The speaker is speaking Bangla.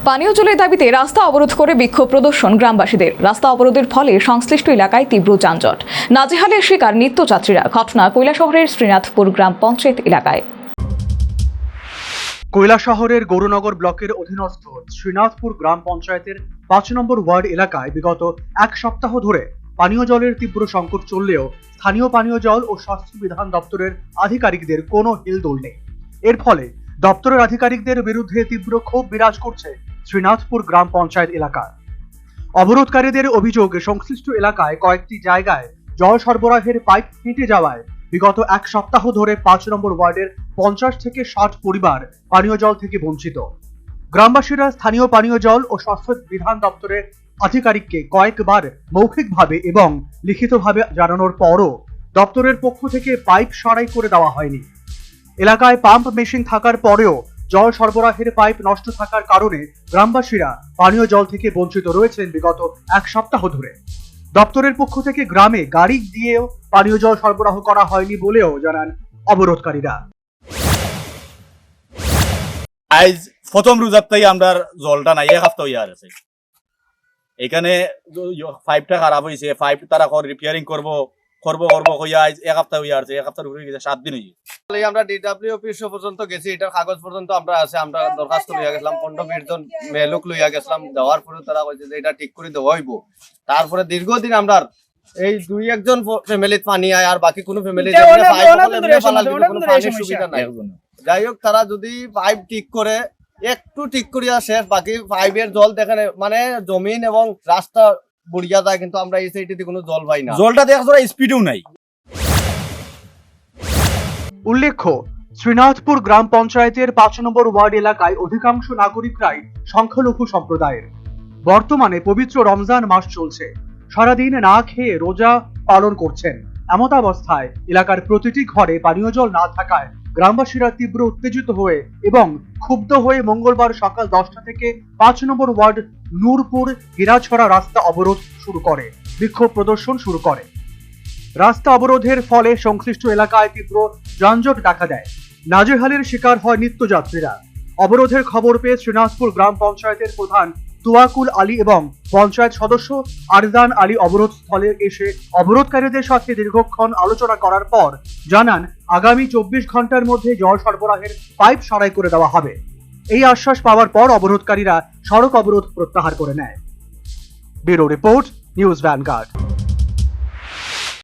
পানীয় জলের দাবিতে রাস্তা অবরোধ করে বিক্ষোভ প্রদর্শন গ্রামবাসীদের। রাস্তা অবরোধের ফলে সংশ্লিষ্ট এলাকায় তীব্র যানজট, নাজেহালের শিকার নিত্যযাত্রীরা। ঘটনা কৈলাসহরের শ্রীনাথপুর গ্রাম পঞ্চায়েত এলাকায়। কৈলাসহরের গৌরনগর ব্লকের অধীনস্থ শ্রীনাথপুর গ্রাম পঞ্চায়েতের ৫ নম্বর ওয়ার্ড এলাকায় বিগত এক সপ্তাহ ধরে পানীয় জলের তীব্র সংকট চললেও স্থানীয় পানীয় জল ও স্বাস্থ্য বিধান দপ্তরের আধিকারিকদের কোনো হেলদোল নেই। এর ফলে দপ্তরের আধিকারিকদের বিরুদ্ধে তীব্র ক্ষোভ বিরাজ করছে শ্রীনাথপুর গ্রাম পঞ্চায়েত এলাকায়। অবরোধকারীদের অভিযোগ, সংশ্লিষ্ট এলাকায় কয়েকটি জায়গায় জল সরবরাহের পাইপ ফেটে যাওয়ায় বিগত এক সপ্তাহ ধরে ৫ নম্বর ওয়ার্ডের ৫০ থেকে ৬০ পরিবার পানীয় জল থেকে বঞ্চিত। গ্রামবাসীরা স্থানীয় পানীয় জল ও স্বাস্থ্য বিধান দপ্তরের আধিকারিককে কয়েকবার মৌখিকভাবে এবং লিখিতভাবে জানানোর পরও দপ্তরের পক্ষ থেকে পাইপ সরাই করে দেওয়া হয়নি। এলাকায় পাম্প মেশিন থাকার পরেও জল সরবরাহের পাইপ নষ্ট থাকার কারণে গ্রামবাসীরা পানীয় জল থেকে বঞ্চিত রয়েছেন বিগত এক সপ্তাহ ধরে। দপ্তরের পক্ষ থেকে গ্রামে গাড়ি দিয়েও পানীয় জল সরবরাহ করা হয়নি বলেও জানান অবরোধকারীরা। আজ প্রথম রোজাতেই আমরা জলটা নাই, এক সপ্তাহ হইয়া আছে। এখানে পাইপটা খারাপ হয়েছে, পাইপ তারা রিপেয়ারিং করবো হইয়া আজ এক সপ্তাহ হইয়া আছে। এক সপ্তাহ হয়ে গেছে, 7 দিন হয়েছে। আমরা ডিডব্লিউ অফিস পর্যন্ত গেছি, এটার কাগজ পর্যন্ত আমরা আছে, আমরা দরখাস্ত লইয়া গেছিলাম, 15-20 জন মেলুক লইয়া গেছিলাম। দেওয়ার পরে তারা কইছে যে এটা ঠিক করে দেওয়া হইব। তারপরে দীর্ঘদিন আমরা এই 2-1 ফ্যামিলিত পানি আয়, আর বাকি কোনো ফ্যামিলি সুবিধা নাই। যাই হোক, তারা যদি পাইপ ঠিক করে একটু ঠিক করিয়া শেষ, বাকি পাইপের জল দেখেন মানে জমিন এবং রাস্তা বুড়িয়া যায়, কিন্তু আমরা এই সাইডে কোনো জল পাই না। জলটা দেখা স্পিডও নাই। উল্লেখ্য, শ্রীনাথপুর গ্রাম পঞ্চায়েতের ৫ নম্বর ওয়ার্ড এলাকায় অধিকাংশ নাগরিকরাই সংখ্যালঘু সম্প্রদায়ের। বর্তমানে পবিত্র রমজান মাস চলছে, সারাদিন না খেয়ে রোজা পালন করছেন। এমতাবস্থায় এলাকার প্রতিটি ঘরে পানীয় জল না থাকায় গ্রামবাসীরা তীব্র উত্তেজিত হয়ে এবং ক্ষুব্ধ হয়ে মঙ্গলবার সকাল 10টা থেকে ৫ নম্বর ওয়ার্ড নূরপুর গিরাছড়া রাস্তা অবরোধ শুরু করে, বিক্ষোভ প্রদর্শন শুরু করে। রাস্তা অবরোধের ফলে সংশ্লিষ্ট এলাকায় তীব্র যানজট দেখা দেয়, নাজেহালের শিকার হয় নিত্যযাত্রীরা। অবরোধের খবর পেয়ে শ্রীনাথপুর গ্রাম পঞ্চায়েতের প্রধান তুয়াকুল আলী এবং পঞ্চায়েত সদস্য আরজান আলী অবরোধ স্থলে এসে অবরোধকারীদের সাথে দীর্ঘক্ষণ আলোচনা করার পর জানান আগামী 24 ঘন্টার মধ্যে জল সরবরাহের পাইপ সরাই করে দেওয়া হবে। এই আশ্বাস পাওয়ার পর অবরোধকারীরা সড়ক অবরোধ প্রত্যাহার করে নেয়। Bureau report, news vanguard.